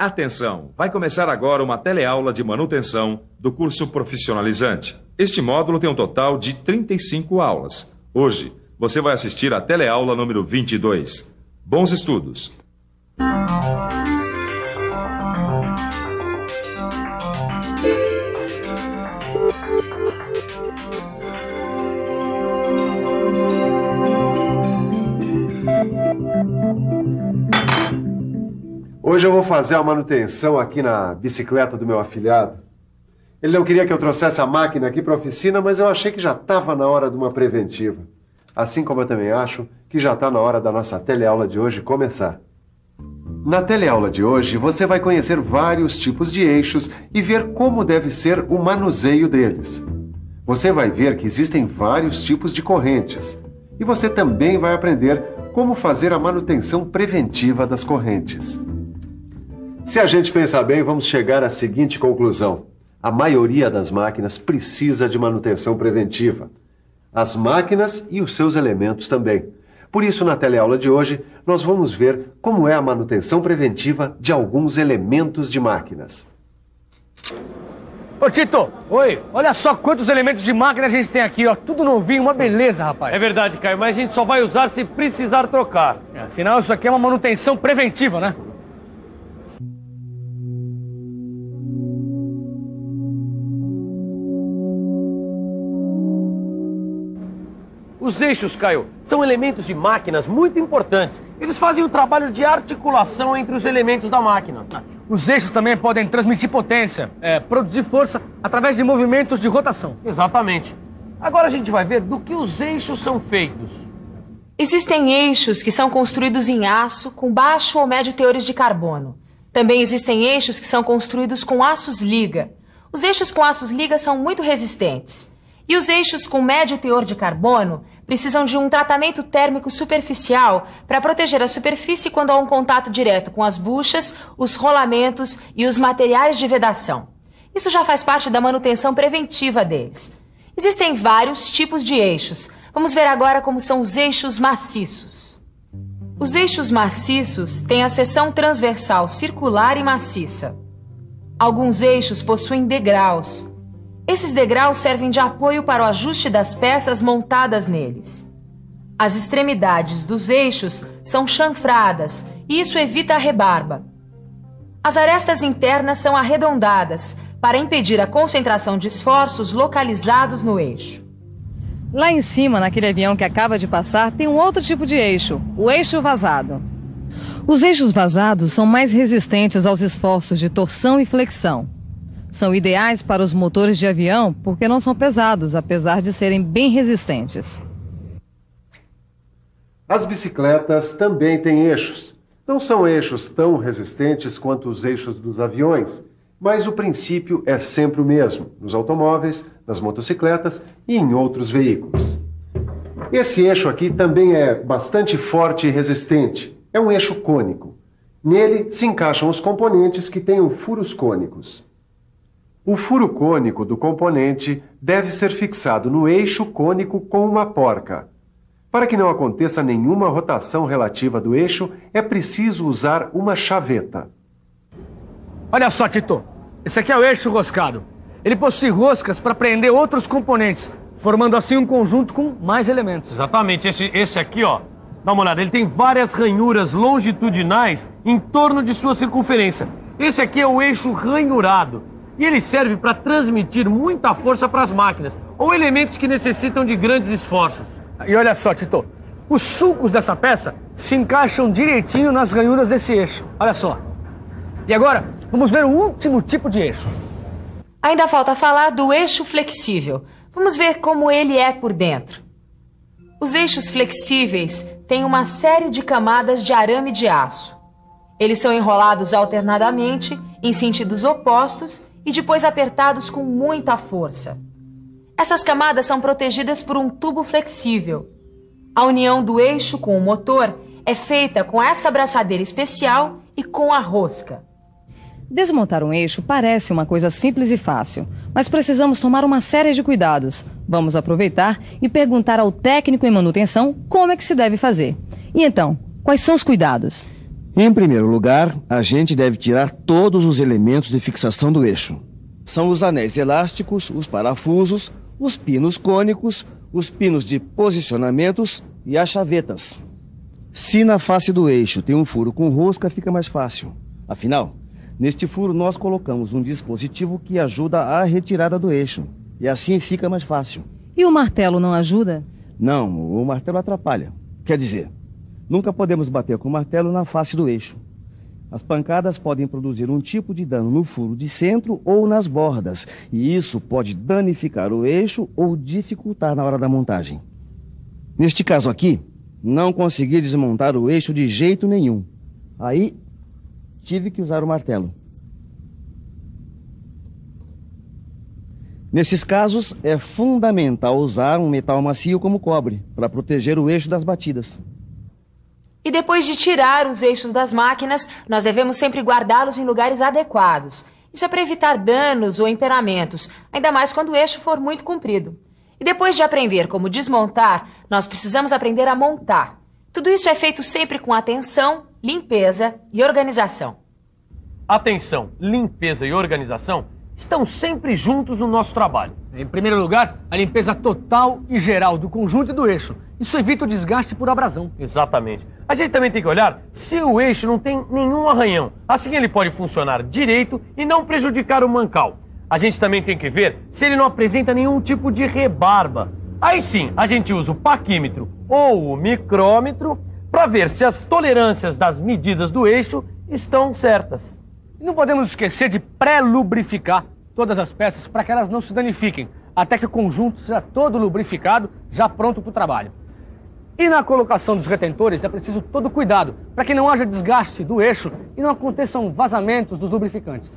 Atenção! Vai começar agora uma teleaula de manutenção do curso profissionalizante. Este módulo tem um total de 35 aulas. Hoje, você vai assistir à teleaula número 22. Bons estudos! Hoje eu vou fazer a manutenção aqui na bicicleta do meu afilhado. Ele não queria que eu trouxesse a máquina aqui para a oficina, mas eu achei que já estava na hora de uma preventiva. Assim como eu também acho que já está na hora da nossa teleaula de hoje começar. Na teleaula de hoje, você vai conhecer vários tipos de eixos e ver como deve ser o manuseio deles. Você vai ver que existem vários tipos de correntes. E você também vai aprender como fazer a manutenção preventiva das correntes. Se a gente pensar bem, vamos chegar à seguinte conclusão. A maioria das máquinas precisa de manutenção preventiva. As máquinas e os seus elementos também. Por isso, na teleaula de hoje, nós vamos ver como é a manutenção preventiva de alguns elementos de máquinas. Ô Tito, oi, olha só quantos elementos de máquina a gente tem aqui, ó. Tudo novinho, uma beleza, rapaz. É verdade, Caio, mas a gente só vai usar se precisar trocar. Afinal, isso aqui é uma manutenção preventiva, né? Os eixos, Caio, são elementos de máquinas muito importantes. Eles fazem o trabalho de articulação entre os elementos da máquina. Os eixos também podem transmitir potência, produzir força através de movimentos de rotação. Exatamente. Agora a gente vai ver do que os eixos são feitos. Existem eixos que são construídos em aço com baixo ou médio teores de carbono. Também existem eixos que são construídos com aços liga. Os eixos com aços liga são muito resistentes. E os eixos com médio teor de carbono precisam de um tratamento térmico superficial para proteger a superfície quando há um contato direto com as buchas, os rolamentos e os materiais de vedação. Isso já faz parte da manutenção preventiva deles. Existem vários tipos de eixos. Vamos ver agora como são os eixos maciços. Os eixos maciços têm a seção transversal circular e maciça. Alguns eixos possuem degraus. Esses degraus servem de apoio para o ajuste das peças montadas neles. As extremidades dos eixos são chanfradas e isso evita a rebarba. As arestas internas são arredondadas para impedir a concentração de esforços localizados no eixo. Lá em cima, naquele avião que acaba de passar, tem um outro tipo de eixo, o eixo vazado. Os eixos vazados são mais resistentes aos esforços de torção e flexão. São ideais para os motores de avião porque não são pesados, apesar de serem bem resistentes. As bicicletas também têm eixos. Não são eixos tão resistentes quanto os eixos dos aviões, mas o princípio é sempre o mesmo, nos automóveis, nas motocicletas e em outros veículos. Esse eixo aqui também é bastante forte e resistente. É um eixo cônico. Nele se encaixam os componentes que tenham furos cônicos. O furo cônico do componente deve ser fixado no eixo cônico com uma porca. Para que não aconteça nenhuma rotação relativa do eixo, é preciso usar uma chaveta. Olha só, Tito. Esse aqui é o eixo roscado. Ele possui roscas para prender outros componentes, formando assim um conjunto com mais elementos. Exatamente. Esse aqui, ó, dá uma olhada, ele tem várias ranhuras longitudinais em torno de sua circunferência. Esse aqui é o eixo ranhurado. E ele serve para transmitir muita força para as máquinas, ou elementos que necessitam de grandes esforços. E olha só, Tito, os sulcos dessa peça se encaixam direitinho nas ranhuras desse eixo. Olha só. E agora, vamos ver o último tipo de eixo. Ainda falta falar do eixo flexível. Vamos ver como ele é por dentro. Os eixos flexíveis têm uma série de camadas de arame de aço. Eles são enrolados alternadamente, em sentidos opostos, e depois apertados com muita força. Essas camadas são protegidas por um tubo flexível. A união do eixo com o motor é feita com essa abraçadeira especial e com a rosca. Desmontar um eixo parece uma coisa simples e fácil, mas precisamos tomar uma série de cuidados. Vamos aproveitar e perguntar ao técnico em manutenção como é que se deve fazer. E então, quais são os cuidados? Em primeiro lugar, a gente deve tirar todos os elementos de fixação do eixo. São os anéis elásticos, os parafusos, os pinos cônicos, os pinos de posicionamentos e as chavetas. Se na face do eixo tem um furo com rosca, fica mais fácil. Afinal, neste furo nós colocamos um dispositivo que ajuda a retirada do eixo. E assim fica mais fácil. E o martelo não ajuda? Não, o martelo atrapalha. Quer dizer, nunca podemos bater com o martelo na face do eixo. As pancadas podem produzir um tipo de dano no furo de centro ou nas bordas, e isso pode danificar o eixo ou dificultar na hora da montagem. Neste caso aqui, não consegui desmontar o eixo de jeito nenhum. Aí, tive que usar o martelo. Nesses casos, é fundamental usar um metal macio como cobre, para proteger o eixo das batidas. E depois de tirar os eixos das máquinas, nós devemos sempre guardá-los em lugares adequados. Isso é para evitar danos ou empenamentos, ainda mais quando o eixo for muito comprido. E depois de aprender como desmontar, nós precisamos aprender a montar. Tudo isso é feito sempre com atenção, limpeza e organização. Atenção, limpeza e organização estão sempre juntos no nosso trabalho. Em primeiro lugar, a limpeza total e geral do conjunto e do eixo. Isso evita o desgaste por abrasão. Exatamente. A gente também tem que olhar se o eixo não tem nenhum arranhão. Assim ele pode funcionar direito e não prejudicar o mancal. A gente também tem que ver se ele não apresenta nenhum tipo de rebarba. Aí sim, a gente usa o paquímetro ou o micrômetro para ver se as tolerâncias das medidas do eixo estão certas. E não podemos esquecer de pré-lubrificar todas as peças para que elas não se danifiquem, até que o conjunto seja todo lubrificado, já pronto para o trabalho. E na colocação dos retentores é preciso todo cuidado, para que não haja desgaste do eixo e não aconteçam vazamentos dos lubrificantes.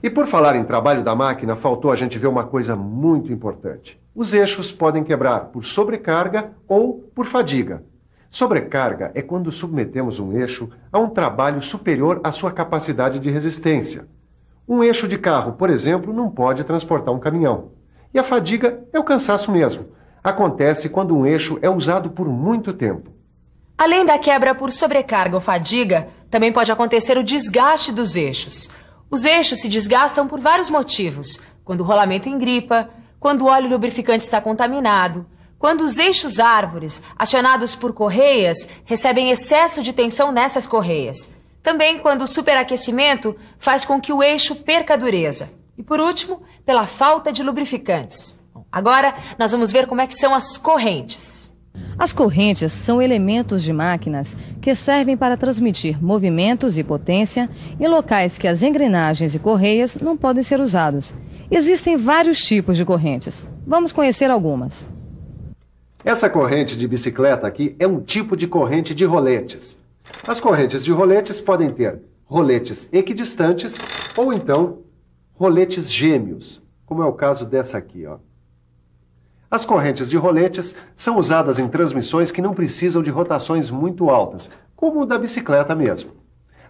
E por falar em trabalho da máquina, faltou a gente ver uma coisa muito importante. Os eixos podem quebrar por sobrecarga ou por fadiga. Sobrecarga é quando submetemos um eixo a um trabalho superior à sua capacidade de resistência. Um eixo de carro, por exemplo, não pode transportar um caminhão. E a fadiga é o cansaço mesmo. Acontece quando um eixo é usado por muito tempo. Além da quebra por sobrecarga ou fadiga, também pode acontecer o desgaste dos eixos. Os eixos se desgastam por vários motivos. Quando o rolamento engripa, quando o óleo lubrificante está contaminado, quando os eixos árvores, acionados por correias, recebem excesso de tensão nessas correias. Também quando o superaquecimento faz com que o eixo perca a dureza. E por último, pela falta de lubrificantes. Agora, nós vamos ver como é que são as correntes. As correntes são elementos de máquinas que servem para transmitir movimentos e potência em locais que as engrenagens e correias não podem ser usados. Existem vários tipos de correntes. Vamos conhecer algumas. Essa corrente de bicicleta aqui é um tipo de corrente de roletes. As correntes de roletes podem ter roletes equidistantes ou então roletes gêmeos, como é o caso dessa aqui, ó. As correntes de roletes são usadas em transmissões que não precisam de rotações muito altas, como o da bicicleta mesmo.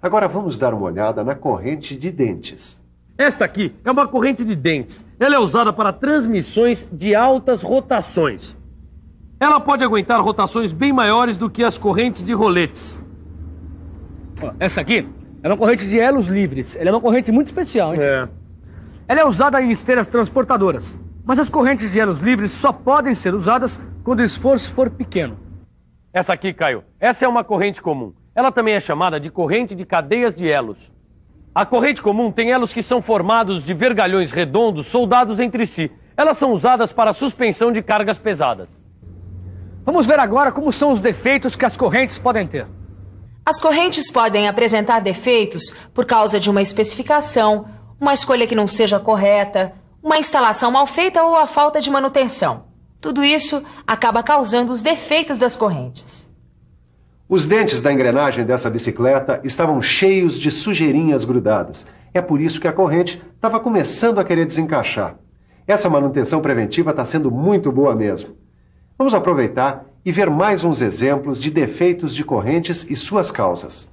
Agora vamos dar uma olhada na corrente de dentes. Esta aqui é uma corrente de dentes. Ela é usada para transmissões de altas rotações. Ela pode aguentar rotações bem maiores do que as correntes de roletes. Essa aqui é uma corrente de elos livres. Ela é uma corrente muito especial, hein? Ela é usada em esteiras transportadoras. Mas as correntes de elos livres só podem ser usadas quando o esforço for pequeno. Essa aqui, Caio, essa é uma corrente comum. Ela também é chamada de corrente de cadeias de elos. A corrente comum tem elos que são formados de vergalhões redondos soldados entre si. Elas são usadas para a suspensão de cargas pesadas. Vamos ver agora como são os defeitos que as correntes podem ter. As correntes podem apresentar defeitos por causa de uma especificação, uma escolha que não seja correta, uma instalação mal feita ou a falta de manutenção. Tudo isso acaba causando os defeitos das correntes. Os dentes da engrenagem dessa bicicleta estavam cheios de sujeirinhas grudadas. É por isso que a corrente estava começando a querer desencaixar. Essa manutenção preventiva está sendo muito boa mesmo. Vamos aproveitar e ver mais uns exemplos de defeitos de correntes e suas causas.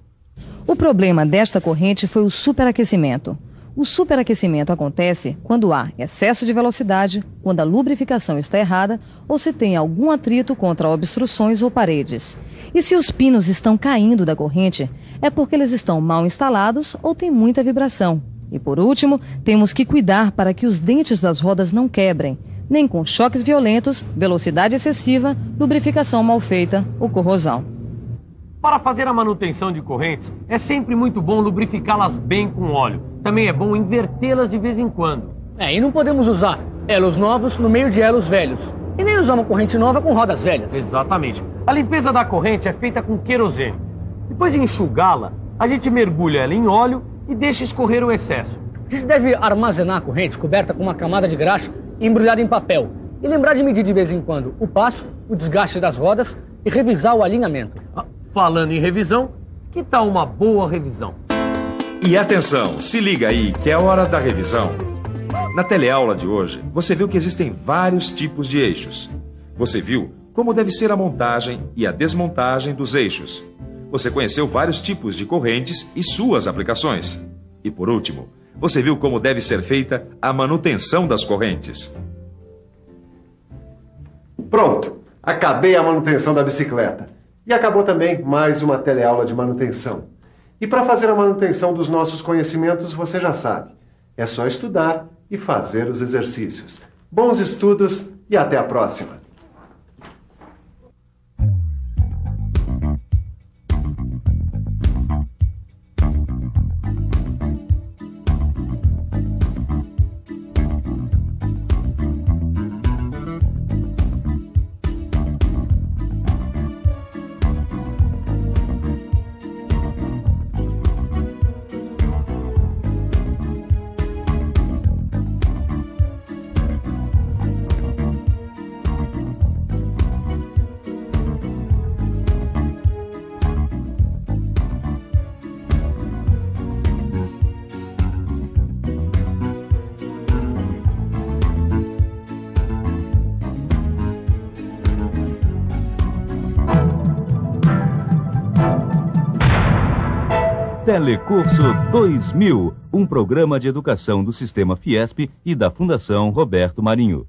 O problema desta corrente foi o superaquecimento. O superaquecimento acontece quando há excesso de velocidade, quando a lubrificação está errada ou se tem algum atrito contra obstruções ou paredes. E se os pinos estão caindo da corrente, é porque eles estão mal instalados ou tem muita vibração. E por último, temos que cuidar para que os dentes das rodas não quebrem, nem com choques violentos, velocidade excessiva, lubrificação mal feita ou corrosão. Para fazer a manutenção de correntes, é sempre muito bom lubrificá-las bem com óleo. Também é bom invertê-las de vez em quando. E não podemos usar elos novos no meio de elos velhos. E nem usar uma corrente nova com rodas velhas. Exatamente. A limpeza da corrente é feita com querosene. Depois de enxugá-la, a gente mergulha ela em óleo e deixa escorrer o excesso. A gente deve armazenar a corrente coberta com uma camada de graxa e embrulhada em papel. E lembrar de medir de vez em quando o passo, o desgaste das rodas e revisar o alinhamento. Falando em revisão, que tal uma boa revisão? E atenção, se liga aí que é hora da revisão. Na teleaula de hoje, você viu que existem vários tipos de eixos. Você viu como deve ser a montagem e a desmontagem dos eixos. Você conheceu vários tipos de correntes e suas aplicações. E por último, você viu como deve ser feita a manutenção das correntes. Pronto, acabei a manutenção da bicicleta. E acabou também mais uma teleaula de manutenção. E para fazer a manutenção dos nossos conhecimentos, você já sabe. É só estudar e fazer os exercícios. Bons estudos e até a próxima! Telecurso 2000, um programa de educação do Sistema Fiesp e da Fundação Roberto Marinho.